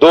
2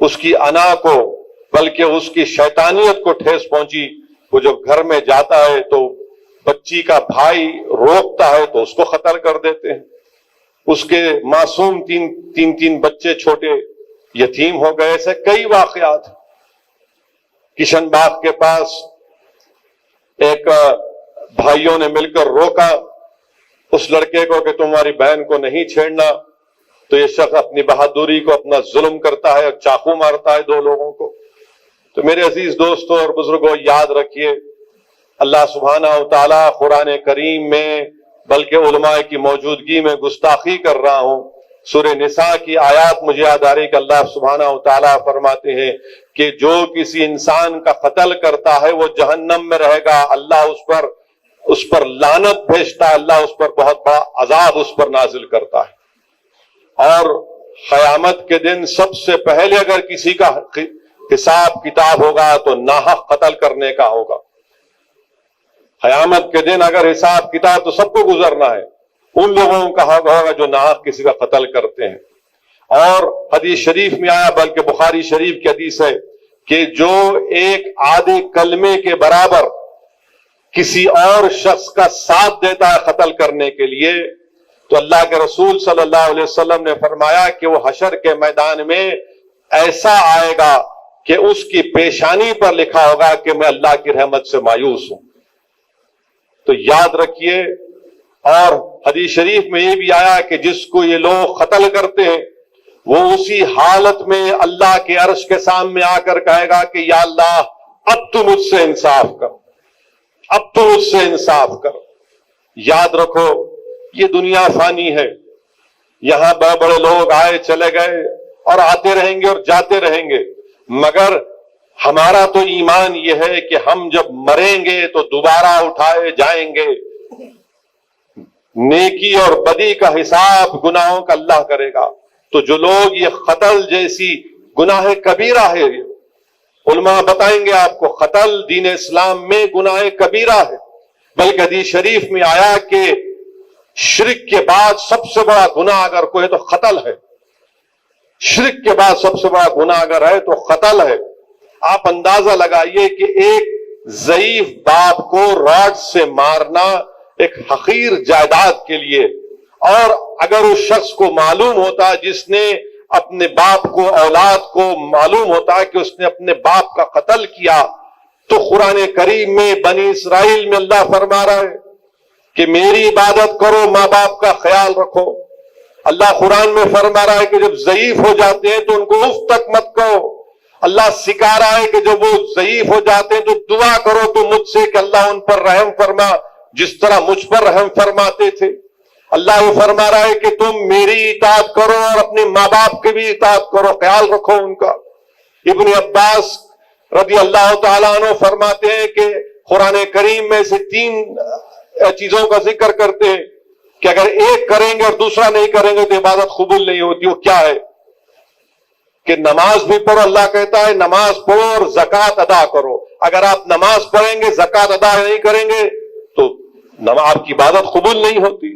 اس کی انا کو بلکہ اس کی شیطانیت کو ٹھیس پہنچی. وہ جب گھر میں جاتا ہے تو بچی کا بھائی روکتا ہے تو اس کو قتل کر دیتے ہیں. اس کے معصوم تین بچے چھوٹے یتیم ہو گئے. ایسے کئی واقعات. کشن باغ کے پاس ایک بھائیوں نے مل کر روکا اس لڑکے کو کہ تمہاری بہن کو نہیں چھیڑنا, تو یہ شخص اپنی بہادری کو اپنا ظلم کرتا ہے اور چاقو مارتا ہے 2 لوگوں کو. تو میرے عزیز دوستوں اور بزرگوں, یاد رکھیے اللہ سبحانہ و تعالیٰ قرآن کریم میں بلکہ علماء کی موجودگی میں گستاخی کر رہا ہوں. سورہ نساء کی آیات مجھے یاد آ رہی کہ اللہ سبحانہ و تعالیٰ فرماتے ہیں کہ جو کسی انسان کا قتل کرتا ہے وہ جہنم میں رہے گا. اللہ اس پر لعنت بھیجتا ہے, اللہ اس پر بہت بڑا عذاب اس پر نازل کرتا ہے. اور قیامت کے دن سب سے پہلے اگر کسی کا حساب کتاب ہوگا تو ناحق قتل کرنے کا ہوگا. قیامت کے دن اگر حساب کتاب تو سب کو گزرنا ہے, ان لوگوں کا ہوگا جو ناحق کسی کا قتل کرتے ہیں. اور حدیث شریف میں آیا, بلکہ بخاری شریف کی حدیث ہے کہ جو ایک آدھے کلمے کے برابر کسی اور شخص کا ساتھ دیتا ہے قتل کرنے کے لیے, تو اللہ کے رسول صلی اللہ علیہ وسلم نے فرمایا کہ وہ حشر کے میدان میں ایسا آئے گا کہ اس کی پیشانی پر لکھا ہوگا کہ میں اللہ کی رحمت سے مایوس ہوں. تو یاد رکھیے. اور حدیث شریف میں یہ بھی آیا کہ جس کو یہ لوگ قتل کرتے ہیں وہ اسی حالت میں اللہ کے عرش کے سامنے آ کر کہے گا کہ یا اللہ اب تو مجھ سے انصاف کر, اب تو مجھ سے انصاف کر. یاد رکھو یہ دنیا فانی ہے, یہاں بڑے بڑے لوگ آئے چلے گئے اور آتے رہیں گے اور جاتے رہیں گے, مگر ہمارا تو ایمان یہ ہے کہ ہم جب مریں گے تو دوبارہ اٹھائے جائیں گے. نیکی اور بدی کا حساب گناہوں کا اللہ کرے گا. تو جو لوگ یہ قتل جیسی گناہ کبیرہ ہے, علماء بتائیں گے آپ کو قتل دین اسلام میں گناہ کبیرہ ہے, بلکہ حدیث شریف میں آیا کہ شرک کے بعد سب سے بڑا گناہ اگر کوئی ہے تو قتل ہے. شرک کے بعد سب سے بڑا گناہ اگر ہے تو قتل ہے. آپ اندازہ لگائیے کہ ایک ضعیف باپ کو راڈ سے مارنا ایک حقیر جائیداد کے لیے, اور اگر اس شخص کو معلوم ہوتا جس نے اپنے باپ کو, اولاد کو معلوم ہوتا کہ اس نے اپنے باپ کا قتل کیا, تو قرآن کریم میں بنی اسرائیل میں اللہ فرما رہا ہے کہ میری عبادت کرو, ماں باپ کا خیال رکھو. اللہ قرآن میں فرما رہا ہے کہ جب ضعیف ہو جاتے ہیں تو ان کو اف تک مت کہو. اللہ سکھا رہا ہے کہ جب وہ ضعیف ہو جاتے ہیں تو دعا کرو تو مجھ سے کہ اللہ ان پر رحم فرما جس طرح مجھ پر رحم فرماتے تھے. اللہ وہ فرما رہا ہے کہ تم میری اطاعت کرو اور اپنے ماں باپ کی بھی اطاعت کرو, خیال رکھو ان کا. ابن عباس رضی اللہ تعالیٰ عنہ فرماتے ہیں کہ قرآن کریم میں سے 3 چیزوں کا ذکر کرتے ہیں کہ اگر ایک کریں گے اور دوسرا نہیں کریں گے تو عبادت قبول نہیں ہوتی. وہ کیا ہے کہ نماز بھی پڑھو, اللہ کہتا ہے نماز پڑھو اور زکوٰۃ ادا کرو. اگر آپ نماز پڑھیں گے زکوٰۃ ادا نہیں کریں گے تو آپ کی عبادت قبول نہیں ہوتی.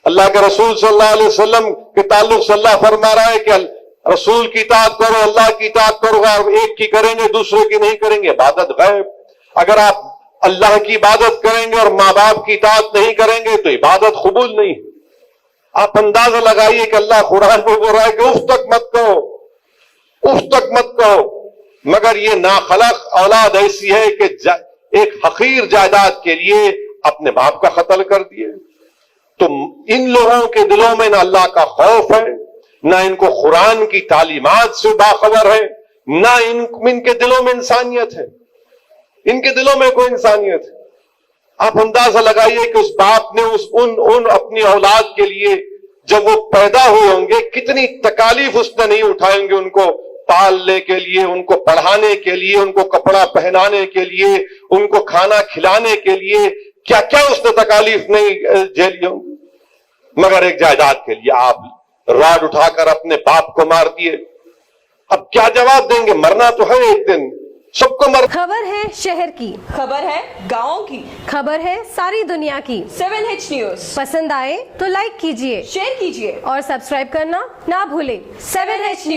اللہ کے رسول صلی اللہ علیہ وسلم کے تعلق سے اللہ فرما رہا ہے کہ رسول کی اطاعت کرو, اللہ کی اطاعت کرو. اگر ایک کی کریں گے دوسرے کی نہیں کریں گے, عبادت غیب. اگر آپ اللہ کی عبادت کریں گے اور ماں باپ کی اطاعت نہیں کریں گے تو عبادت قبول نہیں. آپ اندازہ لگائیے کہ اللہ قرآن میں بول رہا ہے کہ اف تک مت کہو, اف تک مت کہو. مگر یہ ناخلق اولاد ایسی ہے کہ ایک حقیر جائیداد کے لیے اپنے باپ کا قتل کر دیے. تو ان لوگوں کے دلوں میں نہ اللہ کا خوف ہے, نہ ان کو قرآن کی تعلیمات سے باخبر ہے, نہ ان کے دلوں میں انسانیت ہے. ان کے دلوں میں کوئی انسانیت ہے. آپ اندازہ لگائیے کہ اس باپ نے ان اپنی اولاد کے لیے جب وہ پیدا ہوئے ہوں گے کتنی تکالیف اس نے نہیں اٹھائیں گے ان کو پالنے کے لیے, ان کو پڑھانے کے لیے, ان کو کپڑا پہنانے کے لیے, ان کو کھانا کھلانے کے لیے. کیا کیا اس نے تکالیف نہیں جھیلی ہوں. مگر ایک جائیداد کے لیے آپ راڈ اٹھا کر اپنے باپ کو مار دیے. اب کیا جواب دیں گے؟ مرنا تو ہے ایک دن, سب کو مر. خبر ہے شہر کی, خبر ہے گاؤں کی, خبر ہے ساری دنیا کی. 7H نیوز پسند آئے تو لائک کیجئے, شیئر کیجئے اور سبسکرائب کرنا نہ بھولیں. 7H news.